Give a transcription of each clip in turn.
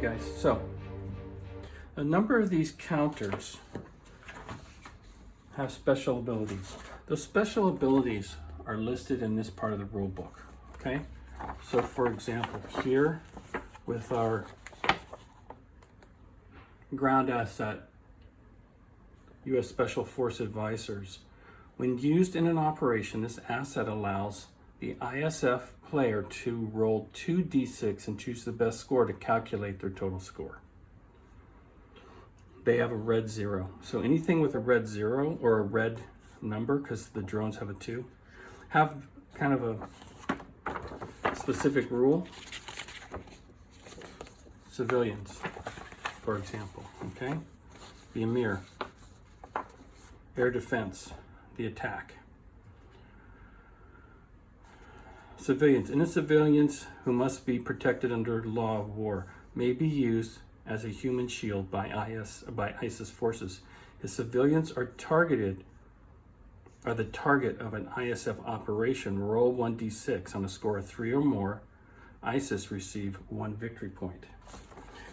guys, so a number of these counters have special abilities. Those special abilities are listed in this part of the rule book, okay? So for example, here with our ground asset, U.S. Special Force Advisors, when used in an operation, this asset allows the ISF player to roll 2d6 and choose the best score to calculate their total score. They have a red 0. So anything with a red 0 or a red number, because the drones have a 2, have kind of a specific rule. Civilians, for example, okay? The Emir, air defense, the attack. Civilians, innocent civilians who must be protected under law of war may be used as a human shield by ISIS forces. If civilians are the target of an ISF operation, roll 1d6 on a score of 3 or more. ISIS receive 1 victory point.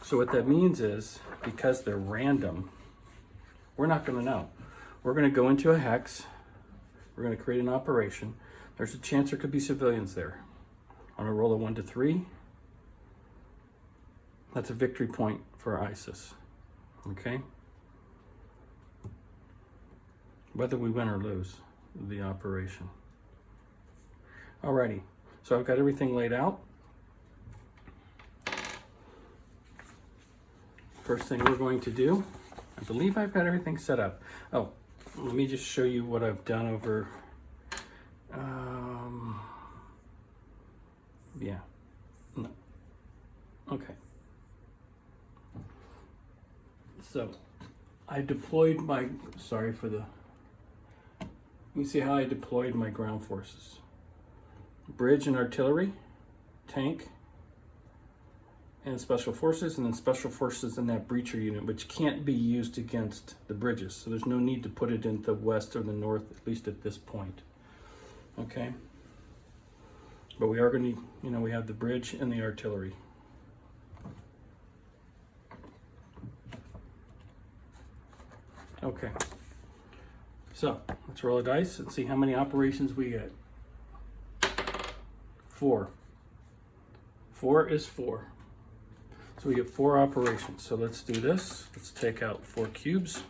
So what that means is, because they're random, we're not going to know. We're going to go into a hex. We're going to create an operation. There's a chance there could be civilians there. On a roll of 1 to 3, that's a victory point for ISIS, okay? Whether we win or lose the operation. Alrighty, so I've got everything laid out. First thing we're going to do, I believe I've got everything set up. Oh, let me just show you what I've done over, yeah, no, okay. So I deployed my, sorry for the, you see how I deployed my ground forces. Bridge and artillery, tank, and special forces, and then special forces in that breacher unit, which can't be used against the bridges. So there's no need to put it in the west or the north, at least at this point. Okay. But we are going to, we have the bridge and the artillery. Okay. So let's roll a dice and see how many operations we get. 4. 4 is 4. So we get 4 operations. So let's do this. Let's take out 4 cubes.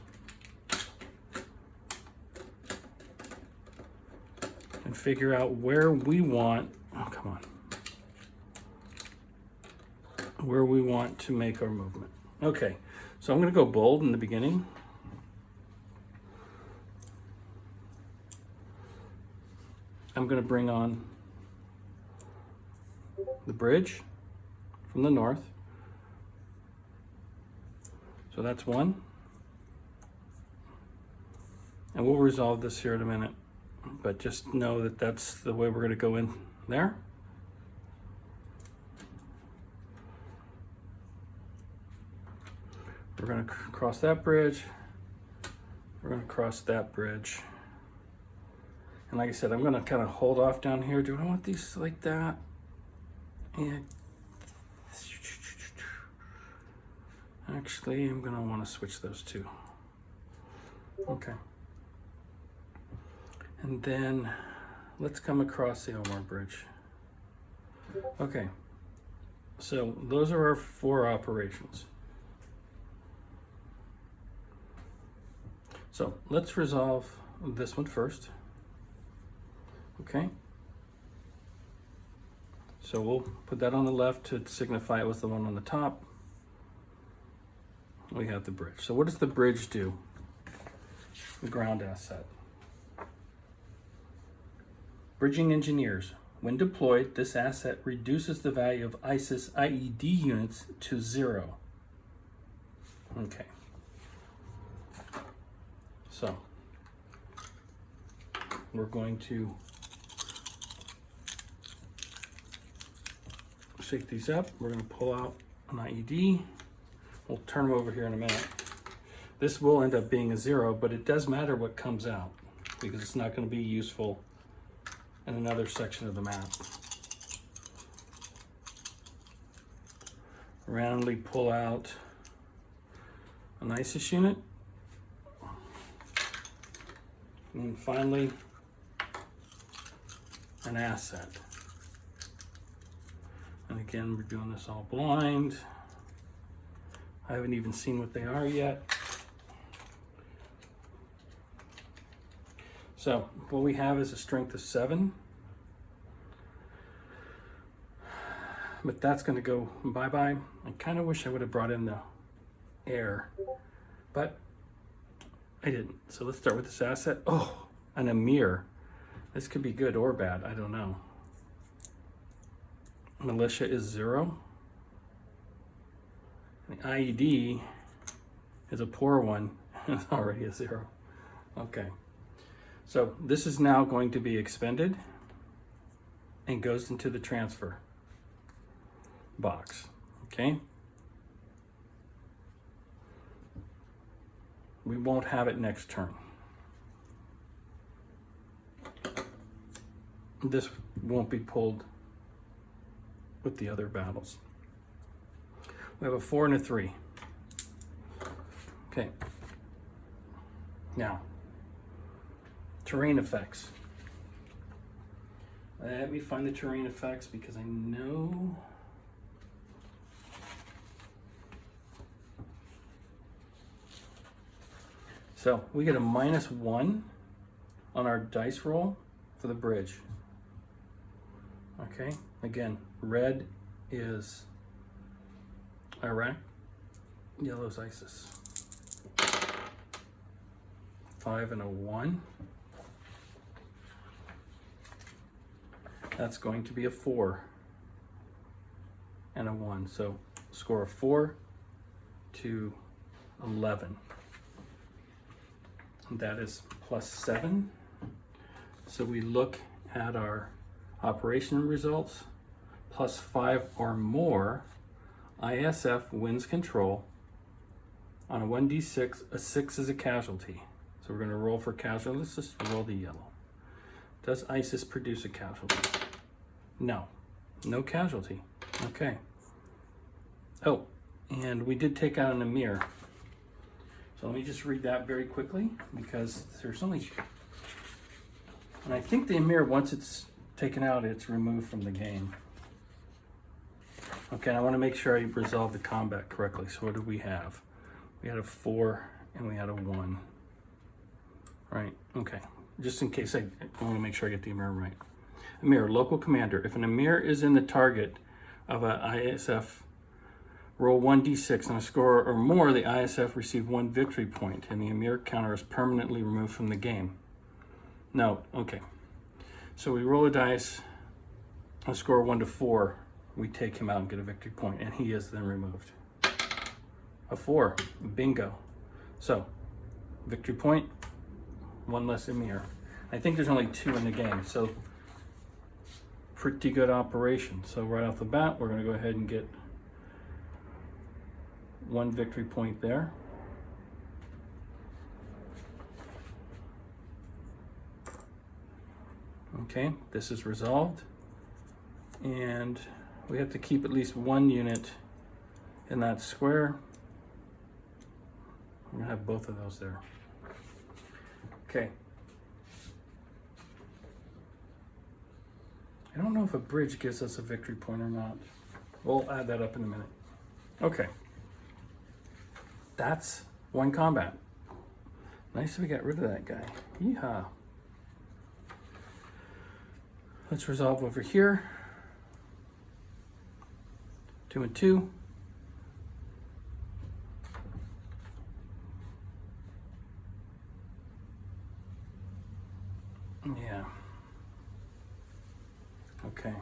And figure out where we want, oh, come on. Where we want to make our movement. Okay, so I'm going to go bold in the beginning. I'm going to bring on the bridge from the north. So that's 1. And we'll resolve this here in a minute. But just know that that's the way we're going to go in there. We're going to cross that bridge. We're going to cross that bridge. And like I said, I'm going to kind of hold off down here. Do I want these like that? Yeah. Actually, I'm going to want to switch those two. Okay. And then let's come across the Omar Bridge. Okay. So those are our 4 operations. So let's resolve this one first. Okay. So we'll put that on the left to signify it was the one on the top. We have the bridge. So what does the bridge do? The ground asset. Bridging engineers. When deployed, this asset reduces the value of ISIS IED units to 0. Okay. So we're going to shake these up. We're going to pull out an IED. We'll turn them over here in a minute. This will end up being a 0, but it does matter what comes out because it's not going to be useful in another section of the map. randomly pull out an ISIS unit. And then finally, an asset. And again, we're doing this all blind. I haven't even seen what they are yet. So what we have is a strength of 7. But that's going to go bye-bye. I kind of wish I would have brought in the air, but I didn't. So let's start with this asset. Oh, an Emir. This could be good or bad. I don't know. Militia is 0. The IED is a poor one. It's already a 0. Okay. So this is now going to be expended and goes into the transfer box. Okay. We won't have it next turn. This won't be pulled with the other battles. We have a 4 and a 3. Okay. Now, terrain effects. Let me find the terrain effects because I know. So we get a -1 on our dice roll for the bridge. Okay, again, red is Iraq, yellow's ISIS. 5 and a 1. That's going to be a 4 and a 1. So score of 4 to 11. That is +7. So we look at our operation results. +5 or more, ISF wins control. On a 1d6, a 6 is a casualty. So we're going to roll for casualty. Let's just roll the yellow. Does ISIS produce a casualty? No. No casualty. Okay. Oh, and we did take out an Emir. So let me just read that very quickly because there's only... And I think the Emir, once it's taken out, it's removed from the game. Okay, and I want to make sure I resolve the combat correctly. So what do we have? We had a 4 and we had a 1. Right, okay. Just in case I want to make sure I get the Emir right. Emir, local commander. If an Emir is in the target of a ISF, roll 1d6 on a score or more, the ISF receive 1 victory point and the Emir counter is permanently removed from the game. No, okay. So we roll a dice, on a score of 1 to 4, we take him out and get a victory point, and he is then removed. A 4, bingo. So, victory point, 1 less Emir. I think there's only 2 in the game, so pretty good operation. So right off the bat, we're going to go ahead and get 1 victory point there. Okay, this is resolved, and we have to keep at least 1 unit in that square. I'm gonna have both of those there. Okay. I don't know if a bridge gives us a victory point or not. We'll add that up in a minute. Okay. That's 1 combat. Nice that we got rid of that guy. Yeehaw. Let's resolve over here. 2 and 2. Yeah. Okay.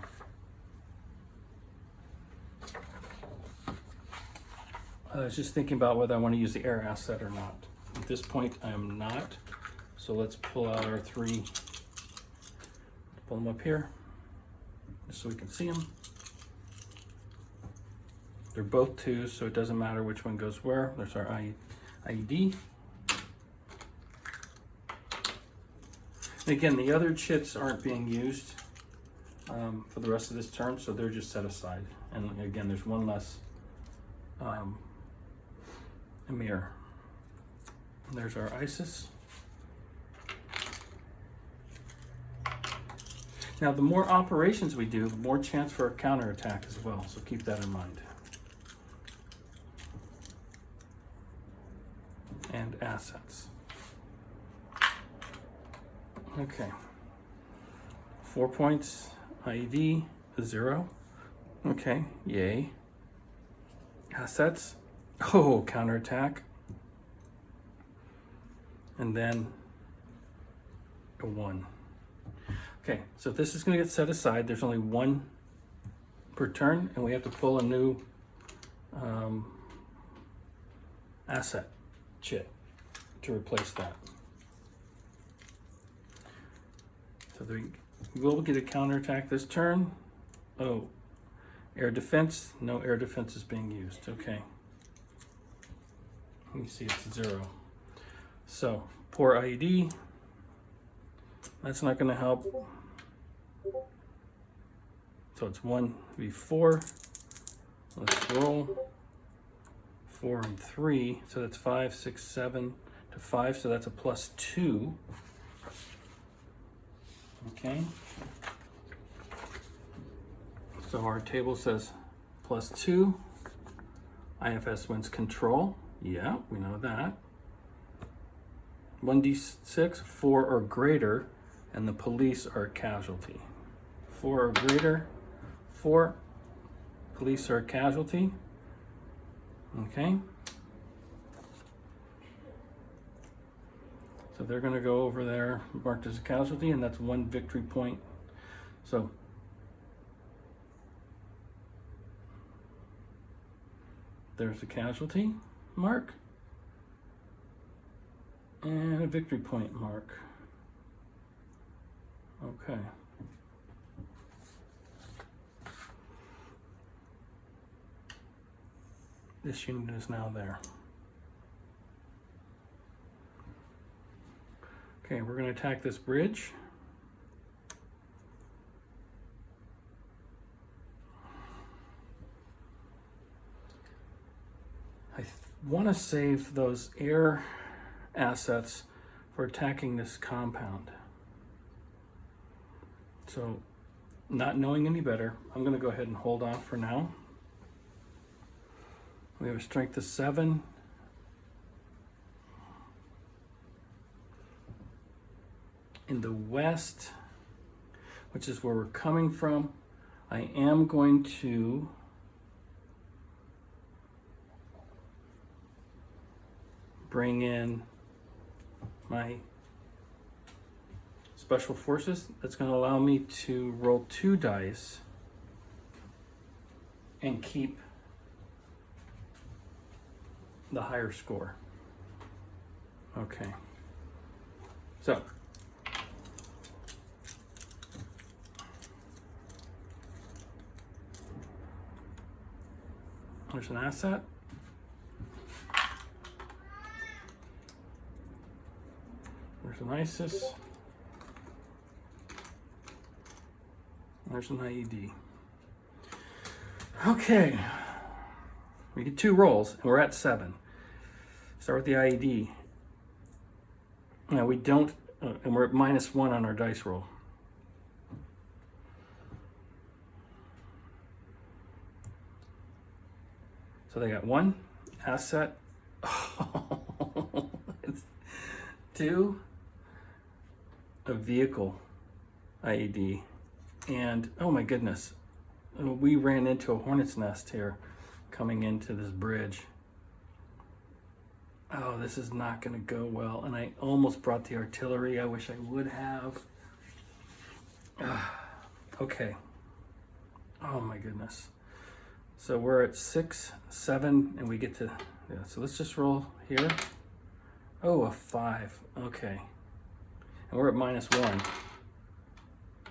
I was just thinking about whether I want to use the air asset or not. At this point, I am not. So let's pull out our 3. Pull them up here, just so we can see them. They're both 2s, so it doesn't matter which one goes where. There's our IED. And again, the other chits aren't being used for the rest of this turn, so they're just set aside. And again, there's 1 less Emir. There's our ISIS. Now, the more operations we do, the more chance for a counterattack as well, so keep that in mind. And assets. Okay. 4 points, IED, 0. Okay, yay. Assets. Oh, counterattack. And then a 1. Okay, so this is going to get set aside. There's only 1 per turn, and we have to pull a new asset chit to replace that. So we'll get a counterattack this turn. Oh, air defense. No air defense is being used. Okay. You see it's 0. So, poor IED. That's not going to help. So it's 1v4. Let's roll. 4 and 3. So that's 5, 6, 7 to 5. So that's a +2. Okay. So our table says +2. IFS wins control. Yeah, we know that. 1d6, 4 or greater, and the police are a casualty. 4 or greater, 4. Police are a casualty. Okay. So they're going to go over there marked as a casualty, and that's 1 victory point. So there's a casualty mark and a victory point mark. Okay. This unit is now there. Okay, we're going to attack this bridge. I want to save those air assets for attacking this compound. So, not knowing any better, I'm going to go ahead and hold off for now. We have a strength of 7. In the west, which is where we're coming from, I am going to bring in my special forces. That's going to allow me to roll 2 dice and keep the higher score. Okay. So there's an asset. There's an ISIS. There's an IED. Okay. We get 2 rolls, and we're at 7. Start with the IED. Now we don't, and we're at -1 on our dice roll. So they got 1 asset. Oh, it's 2, a vehicle IED, and oh my goodness, we ran into a hornet's nest here coming into this bridge. Oh, this is not going to go well, and I almost brought the artillery. I wish I would have. Okay. Oh my goodness. So we're at 6, 7, and we get to, yeah, so let's just roll here. Oh, a 5, okay. And we're at -1.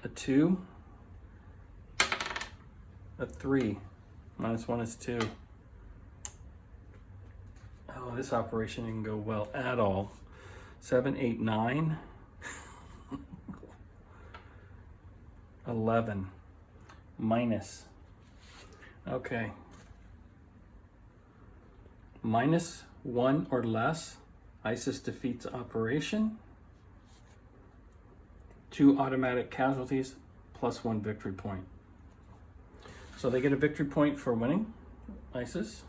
A 2, a 3, -1 is 2. Oh, this operation didn't go well at all. 7, 8, 9, 11, minus. Okay. -1 or less, ISIS defeats operation. 2 automatic casualties, +1 victory point. So they get a victory point for winning ISIS.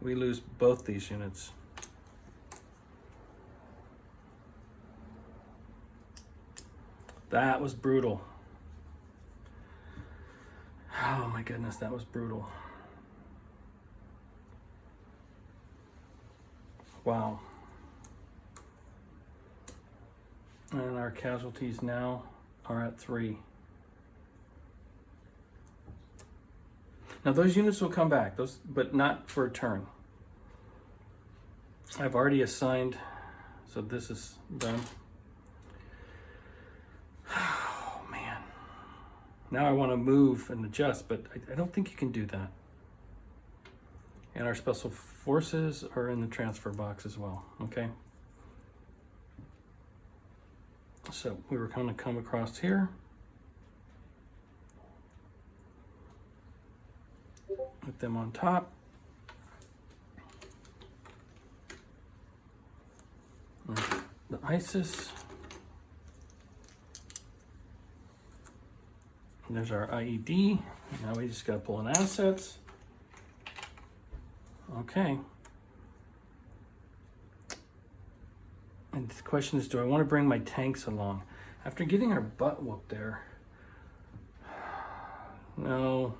We lose both these units. That was brutal. Oh my goodness, that was brutal. Wow. And our casualties now are at 3. Now those units will come back, but not for a turn. I've already assigned, so this is done. Oh man. Now I want to move and adjust, but I don't think you can do that. And our special forces are in the transfer box as well, okay? So we were going to come across here. Put them on top. The ISIS. And there's our IED. Now we just got to pull in assets. Okay. And the question is, do I want to bring my tanks along? After getting our butt whooped there, no.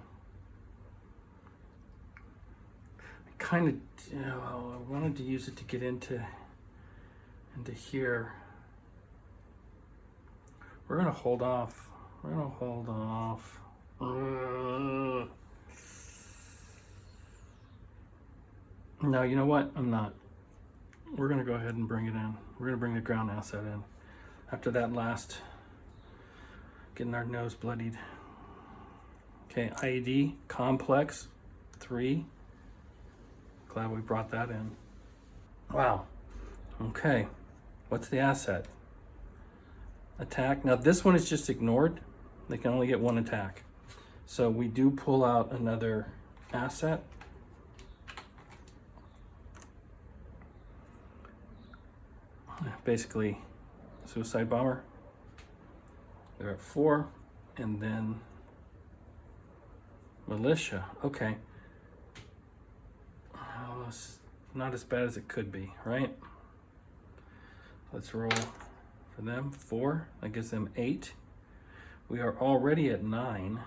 Kind of, I wanted to use it to get into here. We're gonna hold off. We're gonna hold off. No, you know what? I'm not. We're gonna go ahead and bring it in. We're gonna bring the ground asset in. After that last, getting our nose bloodied. Okay, IED complex 3. Glad we brought that in. Wow. Okay. What's the asset? Attack. Now this one is just ignored. They can only get 1 attack. So we do pull out another asset. Basically, suicide bomber. They're at 4. And then militia. Okay. Oh, it's not as bad as it could be, right? Let's roll for them. 4. That gives them 8. We are already at 9.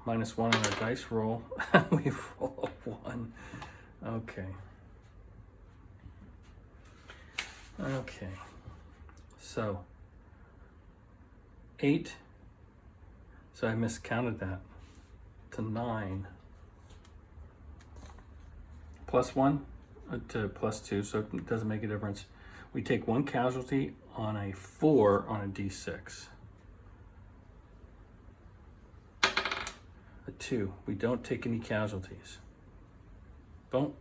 -1 on our dice roll. We roll a 1. Okay. Okay. So 8. So I miscounted that to 9. +1 to +2, so it doesn't make a difference. We take 1 casualty on a 4 on a D6. A 2. We don't take any casualties. Boom.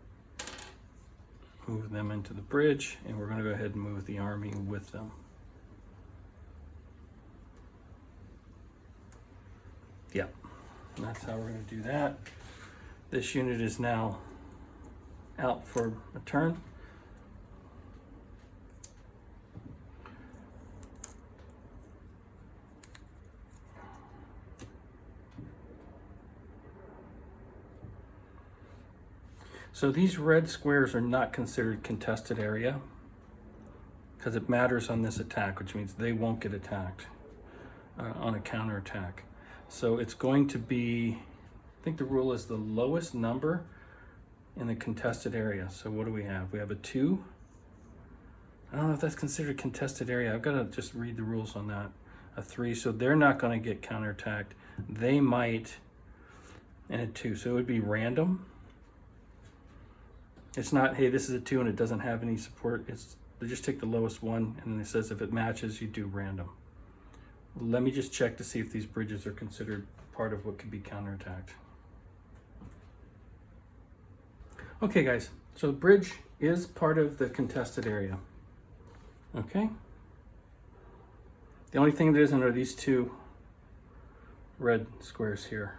Move them into the bridge, and we're going to go ahead and move the army with them. Yeah, that's how we're going to do that. This unit is now out for a turn. So these red squares are not considered contested area because it matters on this attack, which means they won't get attacked on a counterattack. So it's going to be, I think the rule is the lowest number in the contested area. So what do we have? We have a 2. I don't know if that's considered contested area. I've got to just read the rules on that. A 3, so they're not going to get counterattacked. They might, and a 2, so it would be random. It's not, hey, this is a 2 and it doesn't have any support. It's, they just take the lowest one, and then it says if it matches, you do random. Let me just check to see if these bridges are considered part of what could be counterattacked. Okay, guys, so the bridge is part of the contested area. Okay? The only thing that isn't are these 2 red squares here.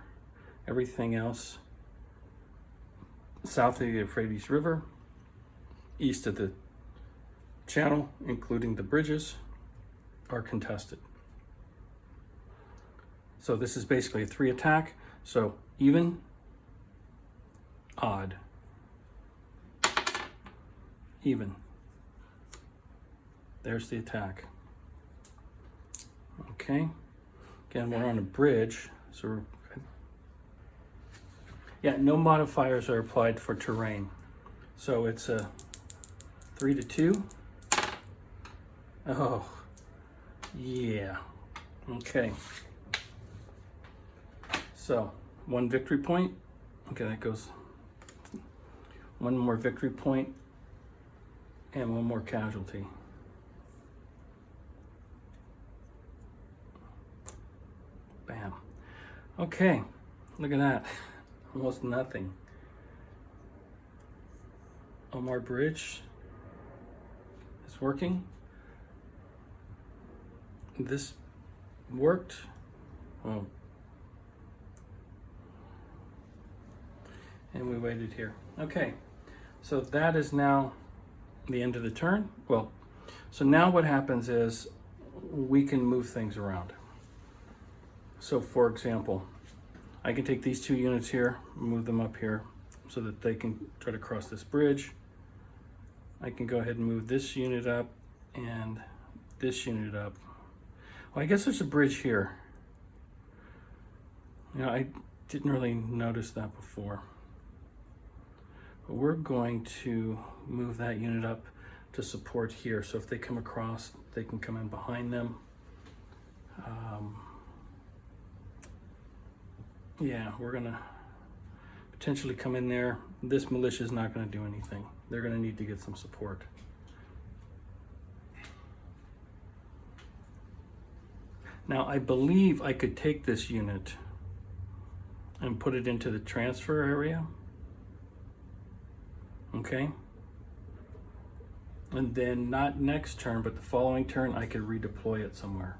Everything else south of the Euphrates River, east of the channel, including the bridges, are contested. So this is basically a 3 attack. So even, odd, even. There's the attack. Okay. Again, we're on a bridge, so yeah, no modifiers are applied for terrain. So it's a 3 to 2. Oh, yeah. Okay. So 1 victory point. Okay, that goes 1 more victory point and 1 more casualty. Bam. Okay, look at that. Almost nothing. Omar Bridge is working. This worked. Oh. And we waited here. Okay, so that is now the end of the turn. Well, so now what happens is we can move things around. So for example, I can take these 2 units here, move them up here so that they can try to cross this bridge. I can go ahead and move this unit up and this unit up. Well, I guess there's a bridge here. You know, I didn't really notice that before. But we're going to move that unit up to support here. So if they come across, they can come in behind them. Yeah, we're gonna potentially come in there. This militia is not gonna do anything. They're gonna need to get some support. Now, I believe I could take this unit and put it into the transfer area. Okay. And then not next turn, but the following turn, I could redeploy it somewhere.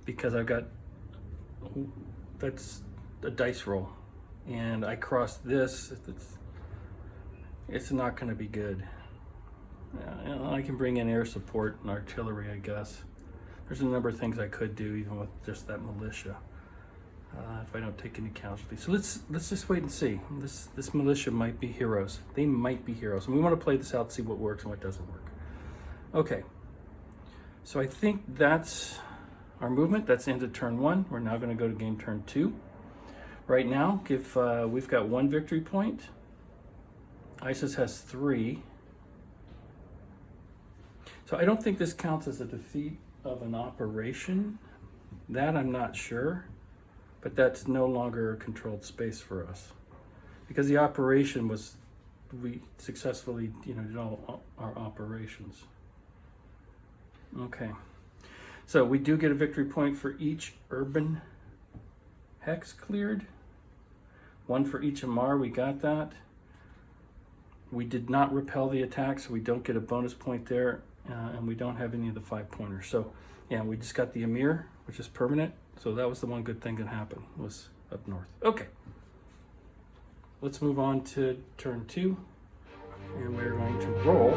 Because I've got, that's a dice roll. And I crossed this, it's not gonna be good. I can bring in air support and artillery, I guess. There's a number of things I could do even with just that militia. If I don't take any casualties. So let's just wait and see. This militia might be heroes. They might be heroes. And we want to play this out, see what works and what doesn't work. Okay. So I think that's our movement. That's the end of turn 1. We're now going to go to game turn 2. Right now, we've got 1 victory point. ISIS has 3. So I don't think this counts as a defeat of an operation. That I'm not sure. But that's no longer a controlled space for us. Because the operation was, we successfully, did all our operations. Okay. So we do get a victory point for each urban hex cleared. 1 for each Amar, we got that. We did not repel the attack, so we don't get a bonus point there. And we don't have any of the 5-pointers. So yeah, we just got the Emir, which is permanent. So that was the one good thing that happened, was up north. Okay, let's move on to turn 2. And we're going to roll